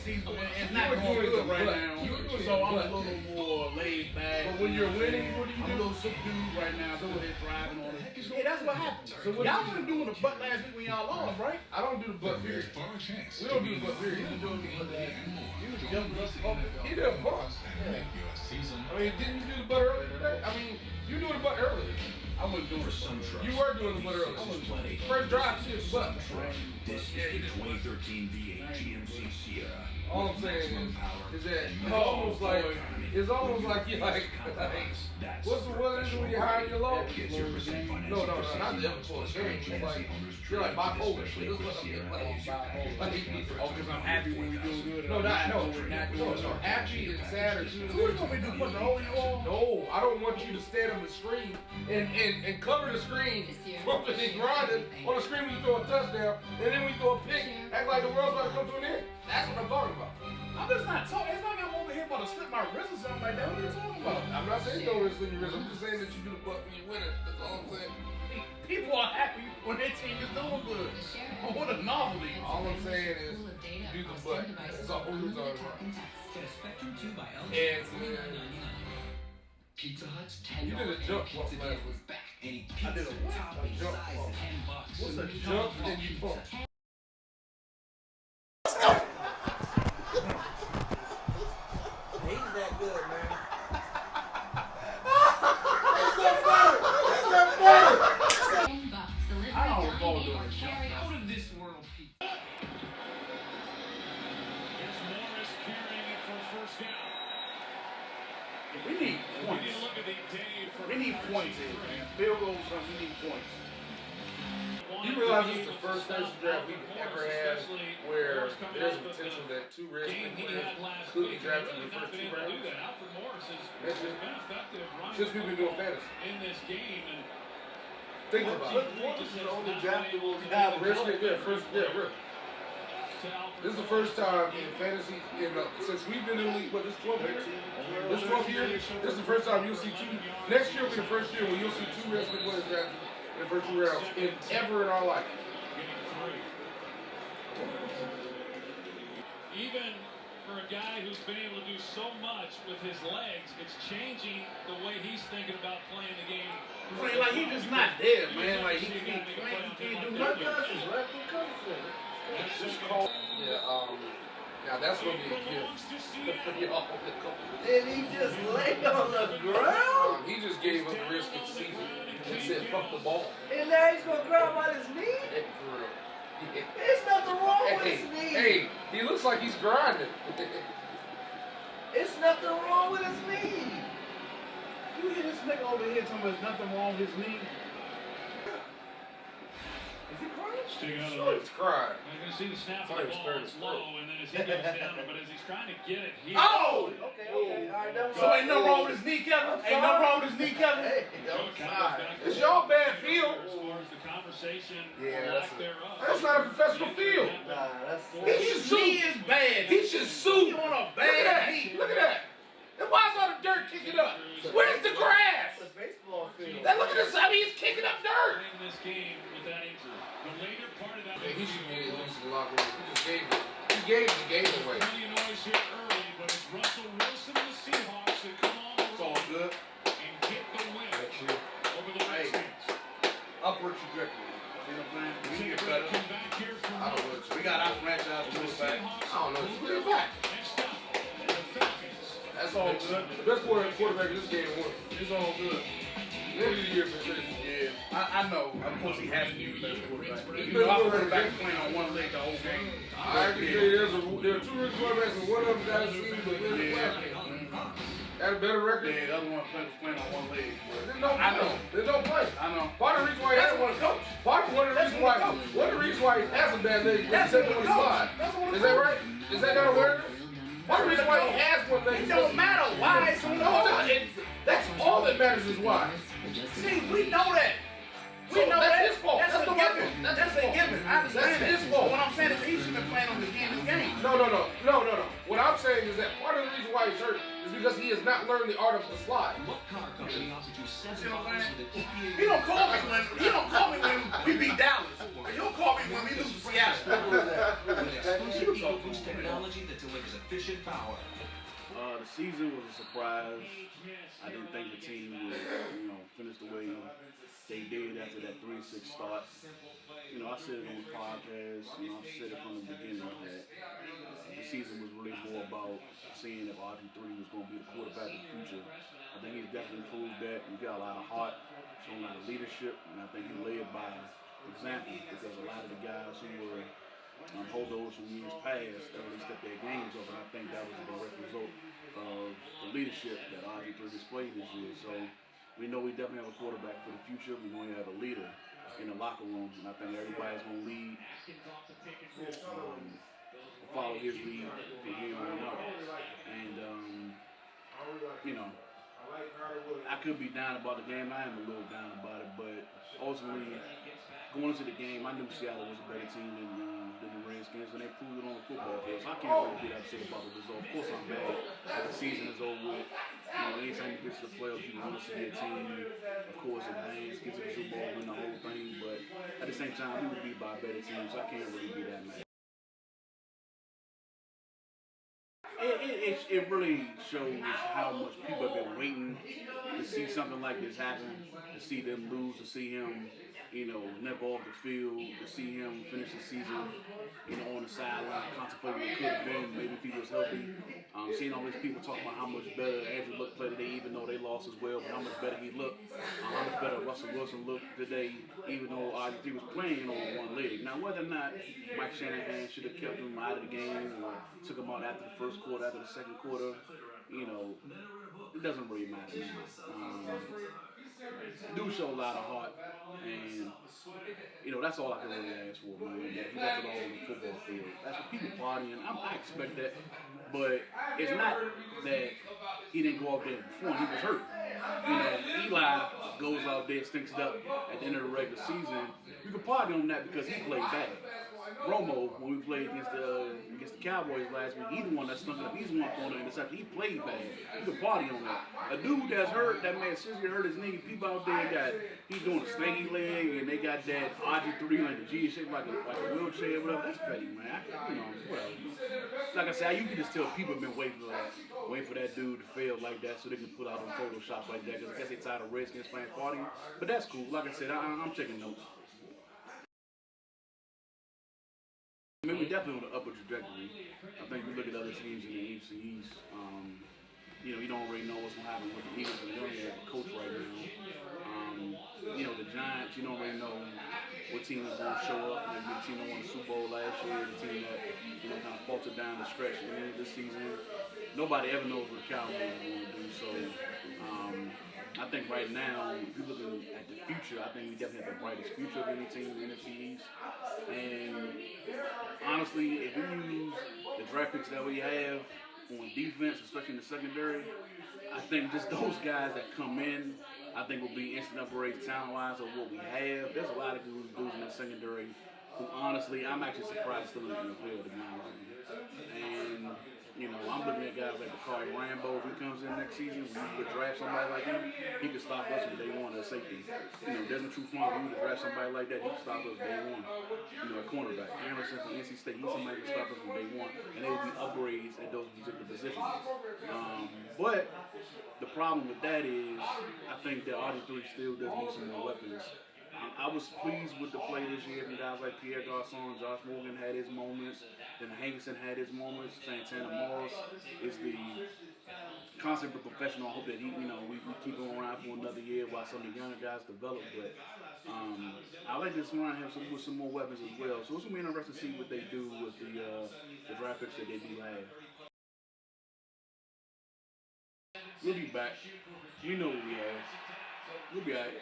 season and it's not going good right now. So I'm a little more laid back. But when you're winning, what do you do? I'm a little subdued right now. So they're driving on it. Yeah, that's what happened. So y'all weren't doing the butt last week when y'all lost, right? I don't do the butt period. We don't do the butt period. You was doing the butt last week. You was jumping up. He did a butt. I mean, didn't you do the butt earlier today? I mean, you doing the butt earlier. I wasn't doing it. You were doing the butt earlier. First drive, you did the butt. This is the 2013 V8 GMC Sierra. All I'm saying is that it's almost like you're like what's the one is when you're high and you're low? No, not the episode change. It's like you're like bipolar. This is what I'm getting like. Oh, because I'm happy when we do good. No, happy and sad are two. What do we do? Put the hole in your wall? No, I don't want you to stand on the screen and cover the screen from the grinding on the screen when you throw a touchdown, and then we throw a pick, act like the world's about to come to an end. That's what I'm talking about. I'm just not talking. It's not like I'm over here about to slip my wrist or something like that. What are you talking about? I'm not saying no wrist in your wrist. I'm just saying that you do the butt when you win it. That's all I'm saying. People are happy when their team is doing good. Oh, what a novelty. All I'm saying is do the butt. That's all we're talking about. And Pizza Hut's you did a jump bump last week. I did a what? A jump bump. What's a Jump and you bump. Let's go. He's that good, man. I don't recall doing a jump. Out of this world pizza. Here's Morris carrying it for first down. We need points. We need points here, man. Field goals, we need points. You realize this is the first fantasy draft we've ever had where there's a potential that two Redskins players could be drafted in the first two rounds? Since we've been doing fantasy. Think about it. This is the only draft that we'll have. Redskins, really. This is the first time in fantasy since we've been in the league. What, this 12th year? This 12th year? This is the first time you'll see two. Next year will be the first year when you'll see two Redskins players drafted in the first two rounds ever in our life. Even for a guy who's been able to do so much with his legs, it's changing the way he's thinking about playing the game. Like he's just not there, man. Like he can't do nothing. Now that's gonna be a gift. Did he just lay on the ground? He just gave up the Redskins season and said, "Fuck the ball." And now he's gonna grab on his knee? Hey, for real. There's nothing wrong with his knee. Hey, he looks like he's grinding. It's nothing wrong with his knee. You hear this nigga over here talking about there's nothing wrong with his knee? Is he crying? Sure, he's crying. You're going to see the snap of the ball, it's low, and then as he goes down, but as he's trying to get it, he... Oh! Okay. All right, that was So ain't nothing wrong with his knee, Kevin? Ain't nothing wrong with his knee, Kevin? Hey, that was fine. It's y'all bad field. As far as the conversation, Yeah, lack thereof. that's not a professional field. Nah, that's... His knee is bad. He should sue. He on a Look at bad that. knee. Look at that. And why is all the dirt kicking up? Where's the grass? It's a baseball field. Now look at this. I mean, he's kicking up dirt. In this game with that injury. The later part of that... Yeah, he should be at least in the locker room. He just gave it. He gave the game away. Plenty of noise here early, but it's Russell Wilson and the Seahawks that come on the It's all road good. and get the win over the Redskins. Upward trajectory. See what I'm saying? We See get if better. they come back here for I don't know. We got our franchise to move back. I don't know. He's getting back. Next up, the Falcons. That's all good. The best quarterback in this game won. It's all good. End of the year for this. Yeah, I know. Of course, he has to be the best quarterback. He's You know, our been quarterback playing on one leg the whole game. I agree. There are two rich quarterbacks and one of them got a season but really had a better record. Yeah, the other one playing on one leg. I know. There's no play. I know. Part of the reason why he has one coach. Part of one of the reasons why he has a bad leg is because he doesn't want to slide. Is that right? Is that not awareness? Part of the reason why he has one leg. It don't matter why it's on the That's all that matters is why. See, we know that. We So know that's that. his fault. That's That's a the given. weapon. That's That's his a fault. given. I understand That's that. his fault. What I'm saying is he should have been playing on this game. No. What I'm saying is that part of the reason why he's hurt is because he has not learned the art of the slide. What car company offers you See what I'm saying? $7 with a He don't call me when we beat Dallas. He'll call me when we lose to Seattle. exclusive EcoBoost technology that delivers transmission power. The season was a surprise. I didn't think the team would, finish the way they did after that 3-6 start. I said it on the podcast, I've said it from the beginning that the season was really more about seeing if RG3 was going to be the quarterback of the future. I think he's definitely proved that. He got a lot of heart, shown a lot of leadership, and I think he led by example because a lot of the guys who were holdovers from years past that really stepped their games up, and I think that was a direct result of the leadership that RG3 displayed this year. So we know we definitely have a quarterback for the future. We know we have a leader in the locker room, and I think everybody's going to lead, follow his lead from here on out. And, I could be down about the game. I am a little down about it, but ultimately, going into the game, I knew Seattle was a better team than the Redskins, and they proved it on the football field. So I can't really be upset about the result. Of course, I'm mad that the season is over with. Anytime you get to the playoffs, you want to see your team, of course, advance, get to the Super Bowl, win the whole thing. But at the same time, we were beat by a better team, so I can't really be that mad. It really shows how much people have been waiting to see something like this happen, to see them lose, to see him, never off the field, to see him finish the season, on the sideline, contemplating what could have been, maybe if he was healthy. Seeing all these people talk about how much better Andrew looked play today, even though they lost as well, but how much better he looked, how much better Russell Wilson looked today, even though RG3 was playing on one leg. Now, whether or not Mike Shanahan should have kept him out of the game or took him out after the first quarter, after the second quarter, it doesn't really matter now. Dude showed a lot of heart, and that's all I can really ask for, man. That he left it all on the football field. That's what people partying. I expect that, but it's not that he didn't go out there before he was hurt. Eli goes out there, stinks it up at the end of the regular season. You can party on that because he played bad. Romo, when we played against the Cowboys last week, he's the one that stunk it up. He's the one throwing the interception. He played bad. You can party on that. A dude that's hurt, that man seriously hurt his knee. People out there he's doing a snaky leg, and they got that RG3 like the G shaped like a wheelchair, whatever. That's petty, man. Like I said, you can just tell people have been waiting for that dude to fail like that so they can put out on Photoshop like that. Because I guess they tired of Redskins fans partying. But that's cool. Like I said, I'm taking notes. I mean, we're definitely on the upper trajectory. I think we look at other teams in the AFC East. You don't really know what's going to happen with the Eagles, but they only have a coach right now. The Giants, you don't really know what team is going to show up. Maybe the team that won the Super Bowl last year, the team that kind of faltered down the stretch at the end of this season. Nobody ever knows what the Cowboys are going to do. So I think right now, if you're looking at the future, I think we definitely have the brightest future of any team in the NFC East. And honestly, if we use the draft picks that we have on defense, especially in the secondary, I think just those guys that come in, I think will be instant upgrades talent-wise of what we have. There's a lot of dudes in that secondary who, honestly, I'm actually surprised still in the NFL, to be honest with you. And, I'm looking at guys like Bakari Rambo. If he comes in next season, we could draft somebody like him, he could stop us from day one at safety. Desmond Trufant, we would draft somebody like that, he could stop us day one. A cornerback. Emerson from NC State, he's somebody who could stop us from day one. And they would be upgrades at those particular positions. But the problem with that is, I think that RG3 still does need some more weapons. I was pleased with the play this year from guys like Pierre Garçon. Josh Morgan had his moments. Then Hankerson had his moments. Santana Moss is the constant professional. I hope that we keep him around for another year while some of the younger guys develop. But I like this line have with some more weapons as well. So it's going to be interesting to see what they do with the draft picks that they do have. We'll be back. We know what we have. We'll be all right.